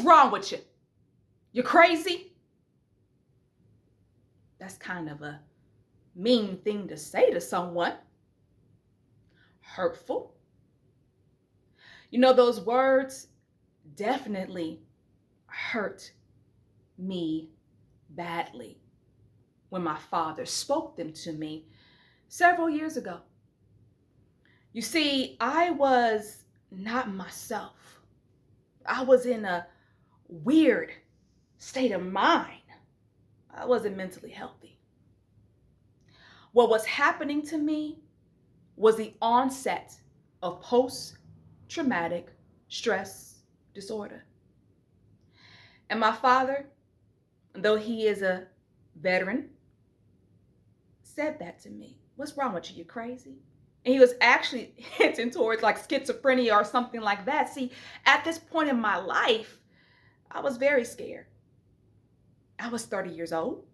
wrong with you? You crazy? That's kind of a mean thing to say to someone. Hurtful. You know, those words definitely hurt me badly when my father spoke them to me several years ago. You see, I was not myself. I was in a weird state of mind. I wasn't mentally healthy. What was happening to me was the onset of post-traumatic stress disorder. And my father, though he is a veteran, said that to me. What's wrong with you? You crazy? And he was actually hinting towards like schizophrenia or something like that. See, at this point in my life, I was very scared. I was 30 years old.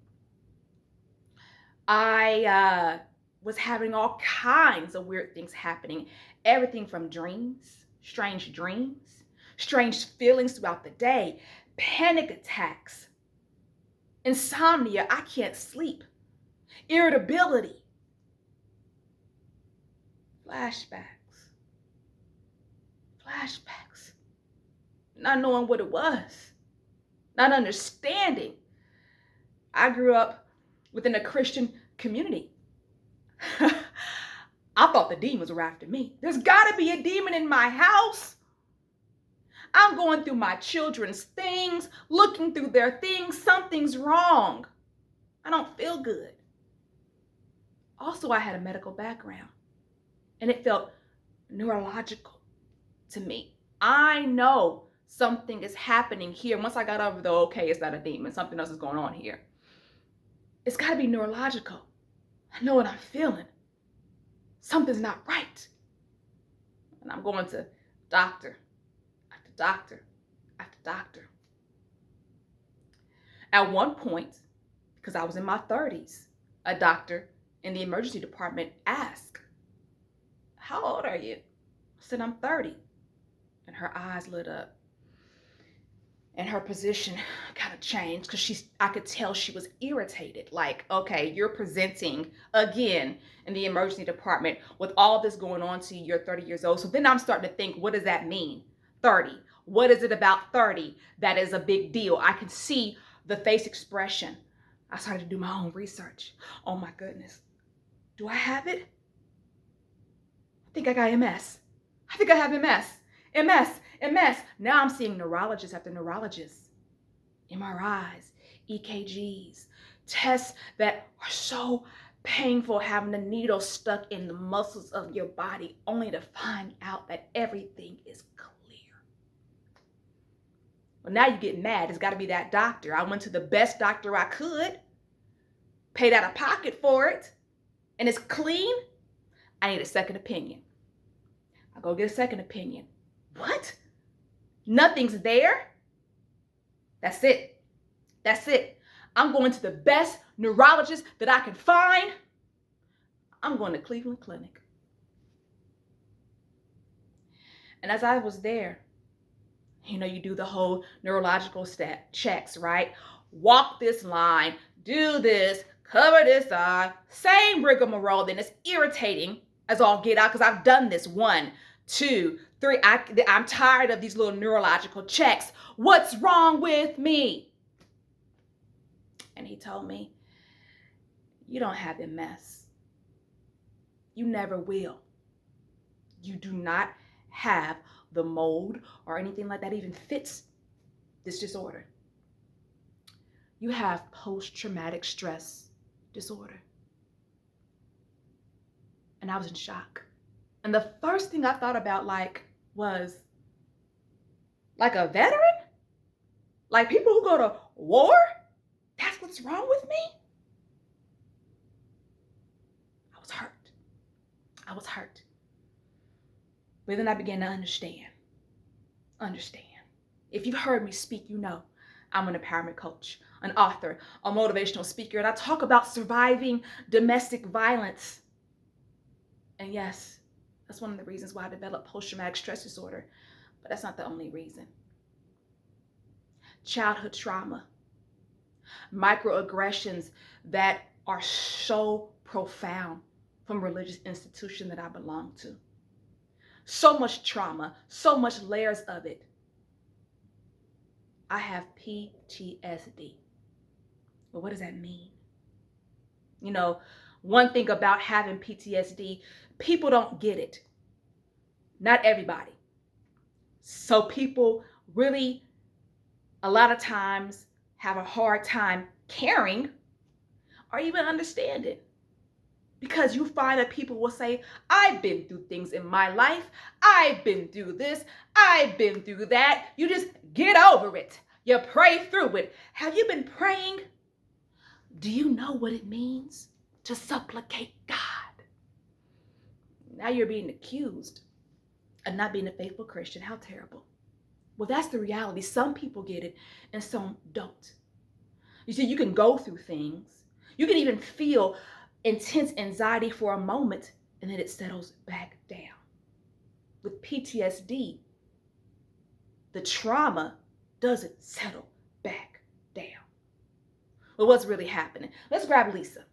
I was having all kinds of weird things happening. Everything from strange feelings throughout the day, panic attacks, insomnia, I can't sleep, irritability, flashbacks, not knowing what it was, not understanding. I grew up within a Christian community. I thought the demons were after me. There's got to be a demon in my house. I'm going through my children's things, looking through their things. Something's wrong. I don't feel good. Also, I had a medical background, and it felt neurological to me. I know something is happening here. Once I got over the, okay, it's not a demon, something else is going on here. It's got to be neurological. I know what I'm feeling. Something's not right. And I'm going to doctor after doctor after doctor. At one point, because I was in my 30s, a doctor in the emergency department asked, "How old are you?" I said, "I'm 30. And her eyes lit up. And her position kind of changed because I could tell she was irritated. Like, okay, you're presenting again in the emergency department with all this going on to you. You're 30 years old. So then I'm starting to think, what does that mean? 30. What is it about 30 that is a big deal? I can see the face expression. I started to do my own research. Oh my goodness. Do I have it? I think I got MS. I think I have MS. MS. Now I'm seeing neurologist after neurologist. MRIs, EKGs, tests that are so painful, having the needle stuck in the muscles of your body only to find out that everything is clear. Well, now you get mad. It's got to be that doctor. I went to the best doctor I could, paid out of pocket for it, and it's clean. I need a second opinion. I go get a second opinion. What? Nothing's there? That's it. I'm going to the best neurologist that I can find. I'm going to Cleveland Clinic. And as I was there, you do the whole neurological checks, right? Walk this line, do this, cover this eye, same rigmarole. Then it's irritating as all get out because I've done this 1, 2, 3. I'm tired of these little neurological checks. What's wrong with me? And he told me, you don't have MS. You never will. You do not have the mold or anything like that even fits this disorder. You have post-traumatic stress disorder. And I was in shock. And the first thing I thought about was a veteran? Like people who go to war? That's what's wrong with me? I was hurt. But then I began to understand. If you've heard me speak, you know I'm an empowerment coach, an author, a motivational speaker, and I talk about surviving domestic violence. And yes, that's one of the reasons why I developed post-traumatic stress disorder, but that's not the only reason. childhood trauma, microaggressions that are so profound from religious institution that I belong to. So much trauma, so much layers of it. I have PTSD. But what does that mean? You know, one thing about having PTSD, people don't get it. Not everybody. So people really, a lot of times, have a hard time caring or even understanding. Because you find that people will say, I've been through things in my life. I've been through this. I've been through that. You just get over it. You pray through it. Have you been praying? Do you know what it means to supplicate God? Now you're being accused of not being a faithful Christian. How terrible. Well, that's the reality. Some people get it and some don't. You see, you can go through things. You can even feel intense anxiety for a moment, and then it settles back down. With PTSD, the trauma doesn't settle back down. Well, what's really happening? Let's grab Lisa,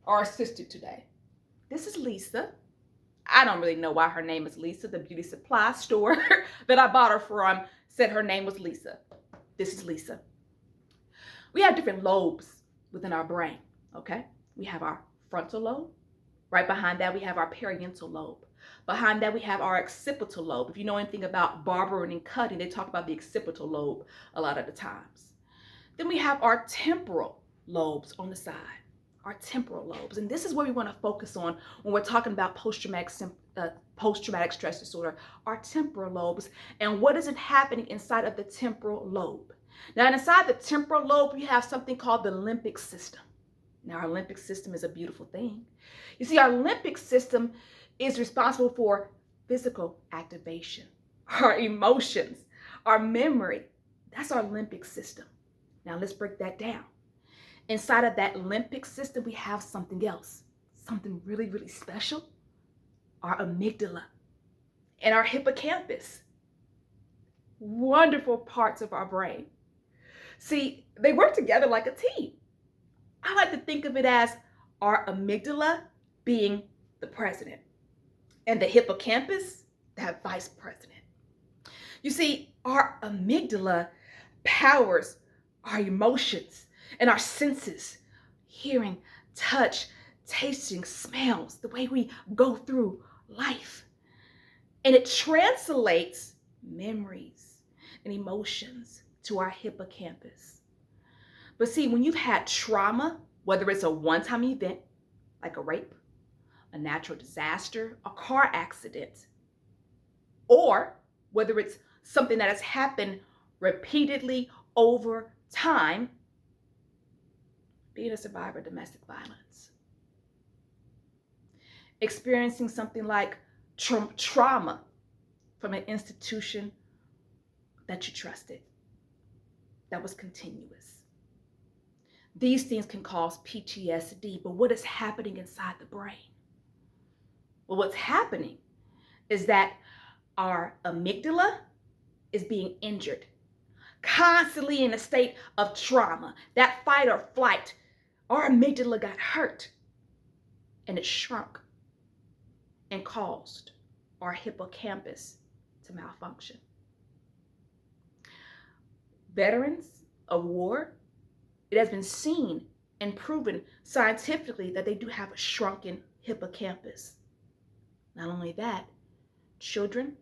our assistant today. This is Lisa. I don't really know why her name is Lisa. The beauty supply store that I bought her from said her name was Lisa. This is Lisa. We have different lobes within our brain, okay? We have our frontal lobe. Right behind that, we have our parietal lobe. Behind that, we have our occipital lobe. If you know anything about barbering and cutting, they talk about the occipital lobe a lot of the times. Then we have our temporal lobes on the side, our temporal lobes. And this is where we want to focus on when we're talking about post-traumatic stress disorder, our temporal lobes, and what is it happening inside of the temporal lobe. Now, inside the temporal lobe, we have something called the limbic system. Now, our limbic system is a beautiful thing. You see, our limbic system is responsible for physical activation, our emotions, our memory. That's our limbic system. Now, let's break that down. Inside of that limbic system, we have something else, something really, really special, our amygdala and our hippocampus. Wonderful parts of our brain. See, they work together like a team. I like to think of it as our amygdala being the president and the hippocampus, that vice president. You see, our amygdala powers our emotions and our senses, hearing, touch, tasting, smells, the way we go through life. And it translates memories and emotions to our hippocampus. But see, when you've had trauma, whether it's a one-time event, like a rape, a natural disaster, a car accident, or whether it's something that has happened repeatedly over time, being a survivor of domestic violence, experiencing something like trauma from an institution that you trusted, that was continuous. These things can cause PTSD, but what is happening inside the brain? Well, what's happening is that our amygdala is being injured, constantly in a state of trauma, that fight or flight. Our amygdala got hurt and it shrunk and caused our hippocampus to malfunction. Veterans of war, it has been seen and proven scientifically that they do have a shrunken hippocampus. Not only that, children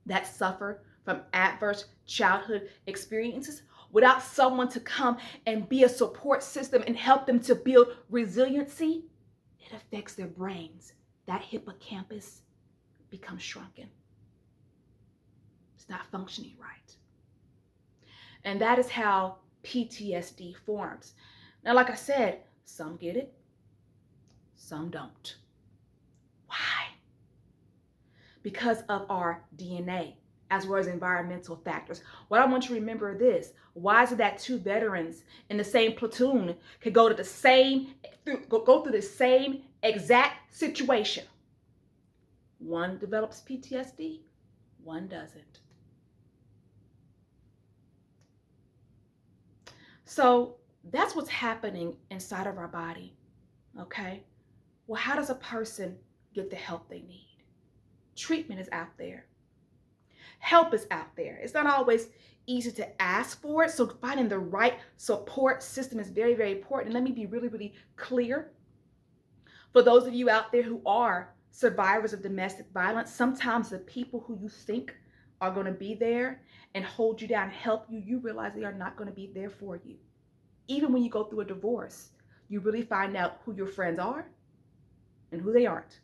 that suffer from adverse childhood experiences, without someone to come and be a support system and help them to build resiliency, it affects their brains. That hippocampus becomes shrunken. It's not functioning right. And that is how PTSD forms. Now, like I said, some get it, some don't. Why? Because of our DNA, as well as environmental factors. What I want you to remember is this: why is it that two veterans in the same platoon could go through the same exact situation? One develops PTSD, one doesn't. So that's what's happening inside of our body. Okay. Well, how does a person get the help they need? Treatment is out there. Help is out there. It's not always easy to ask for it. So finding the right support system is very, very important. And let me be really, really clear. For those of you out there who are survivors of domestic violence, sometimes the people who you think are going to be there and hold you down and help you, you realize they are not going to be there for you. Even when you go through a divorce, you really find out who your friends are and who they aren't.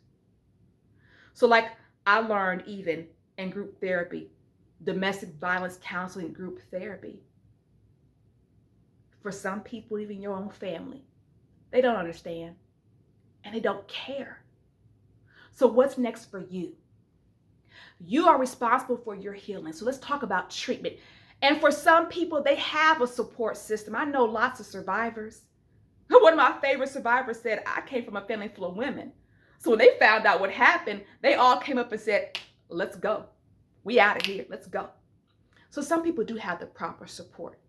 So like I learned even in group therapy, domestic violence counseling group therapy, for some people, even your own family, they don't understand and they don't care. So what's next for you? You are responsible for your healing. So let's talk about treatment. And for some people, they have a support system. I know lots of survivors. One of my favorite survivors said, I came from a family full of women. So when they found out what happened, they all came up and said, let's go. We out of here. Let's go. So some people do have the proper support.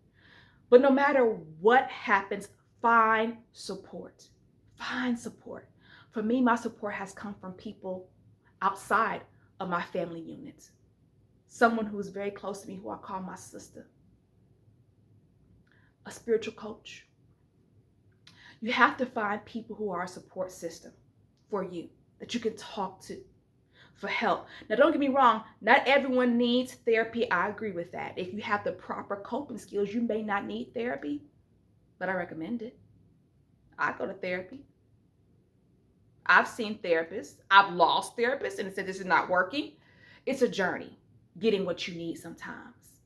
But no matter what happens, find support. Find support. For me, my support has come from people outside of my family unit. Someone who is very close to me, who I call my sister. A spiritual coach. You have to find people who are a support system for you, that you can talk to for help. Now, don't get me wrong, not everyone needs therapy. I agree with that. If you have the proper coping skills, you may not need therapy, but I recommend it. I go to therapy. I've seen therapists. I've lost therapists and said this is not working. It's a journey, getting what you need sometimes.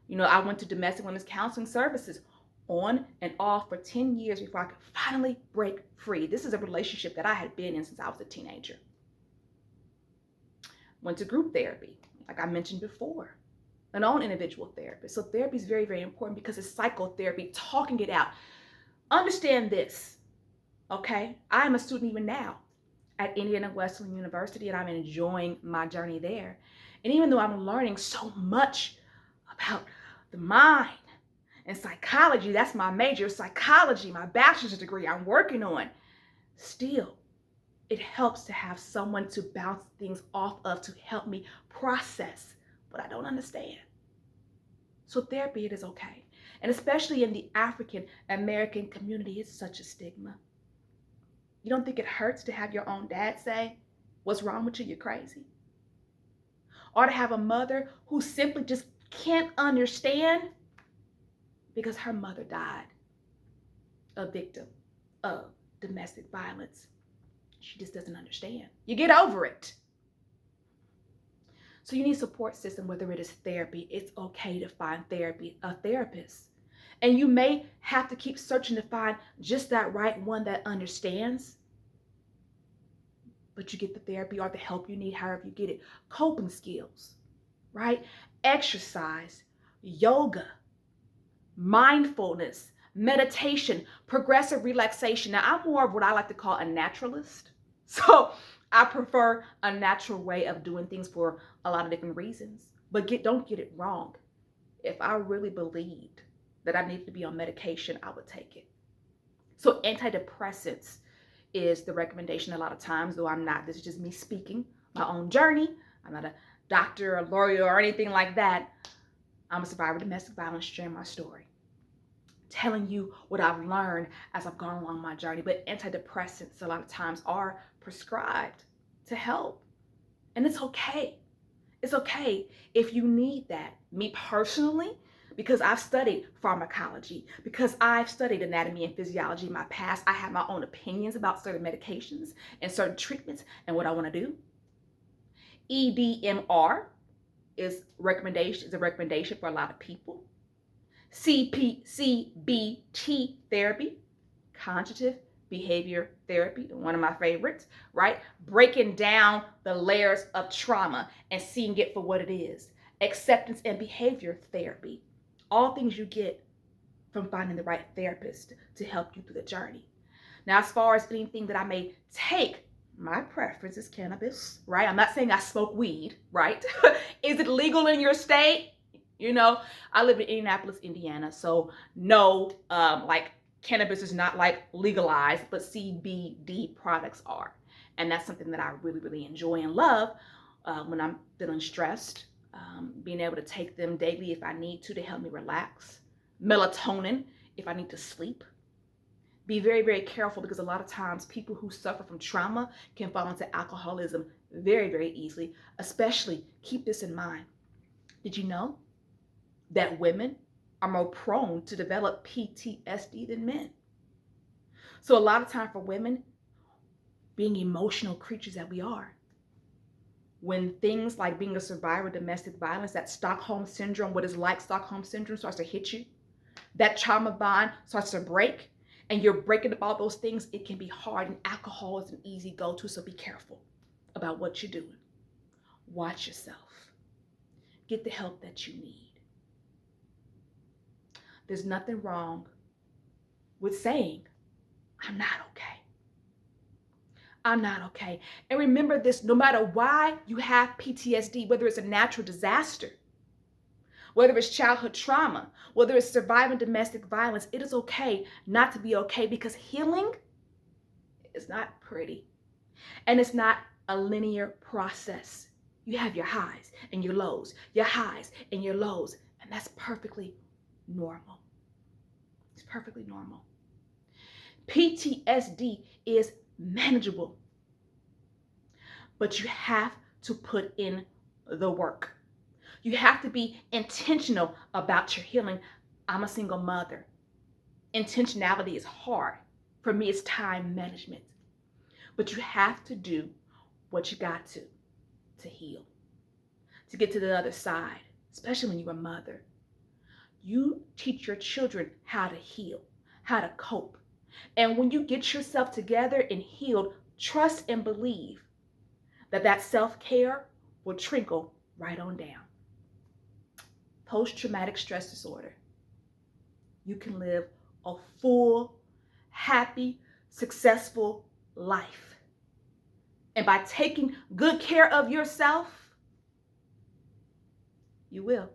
You know, I went to domestic violence counseling services on and off for 10 years before I could finally break free. This is a relationship that I had been in since I was a teenager. Went to group therapy, like I mentioned before, an own individual therapist. So therapy is very, very important because it's psychotherapy, talking it out. Understand this, okay? I am a student even now at Indiana Wesleyan University, and I'm enjoying my journey there. And even though I'm learning so much about the mind and psychology, that's my major, psychology, my bachelor's degree I'm working on, still, it helps to have someone to bounce things off of, to help me process what I don't understand. So therapy, it is okay. And especially in the African American community, it's such a stigma. You don't think it hurts to have your own dad say, what's wrong with you? You're crazy. Or to have a mother who simply just can't understand because her mother died a victim of domestic violence. She just doesn't understand. You get over it. So you need a support system, whether it is therapy. It's okay to find a therapist. And you may have to keep searching to find just that right one that understands. But you get the therapy or the help you need, however you get it. Coping skills, right? Exercise, yoga, mindfulness, meditation, progressive relaxation. Now, I'm more of what I like to call a naturalist. So I prefer a natural way of doing things for a lot of different reasons. But don't get it wrong. If I really believed that I needed to be on medication, I would take it. So antidepressants is the recommendation a lot of times, though I'm not. This is just me speaking my own journey. I'm not a doctor, a lawyer, or anything like that. I'm a survivor of domestic violence, sharing my story, telling you what I've learned as I've gone along my journey. But antidepressants a lot of times are prescribed to help. And it's okay. It's okay if you need that. Me personally, because I've studied pharmacology, because I've studied anatomy and physiology in my past, I have my own opinions about certain medications and certain treatments and what I want to do. EDMR is a recommendation for a lot of people. CBT therapy, cognitive behavior therapy, one of my favorites, right? Breaking down the layers of trauma and seeing it for what it is. Acceptance and behavior therapy. All things you get from finding the right therapist to help you through the journey. Now, as far as anything that I may take, my preference is cannabis, right? I'm not saying I smoke weed, right? Is it legal in your state? You know, I live in Indianapolis, Indiana, so no, like cannabis is not like legalized, but CBD products are, and that's something that I really, really enjoy and love when I'm feeling stressed. Being able to take them daily if I need to help me relax. Melatonin if I need to sleep. Be very, very careful because a lot of times people who suffer from trauma can fall into alcoholism very, very easily. Especially, keep this in mind. Did you know that women are more prone to develop PTSD than men? So a lot of time for women, being emotional creatures that we are, when things like being a survivor of domestic violence, that Stockholm syndrome, what is like Stockholm syndrome starts to hit you, that trauma bond starts to break, and you're breaking up all those things, it can be hard, and alcohol is an easy go-to, so be careful about what you're doing. Watch yourself. Get the help that you need. There's nothing wrong with saying, I'm not okay. I'm not okay. And remember this, no matter why you have PTSD, whether it's a natural disaster, whether it's childhood trauma, whether it's surviving domestic violence, it is okay not to be okay, because healing is not pretty and it's not a linear process. You have your highs and your lows, your highs and your lows, and that's perfectly normal. It's perfectly normal. PTSD is manageable, but you have to put in the work. You have to be intentional about your healing. I'm a single mother. Intentionality is hard. For me, it's time management. But you have to do what you got to heal, to get to the other side, especially when you're a mother. You teach your children how to heal, how to cope. And when you get yourself together and healed, trust and believe that self-care will trickle right on down. Post-traumatic stress disorder. You can live a full, happy, successful life. And by taking good care of yourself, you will.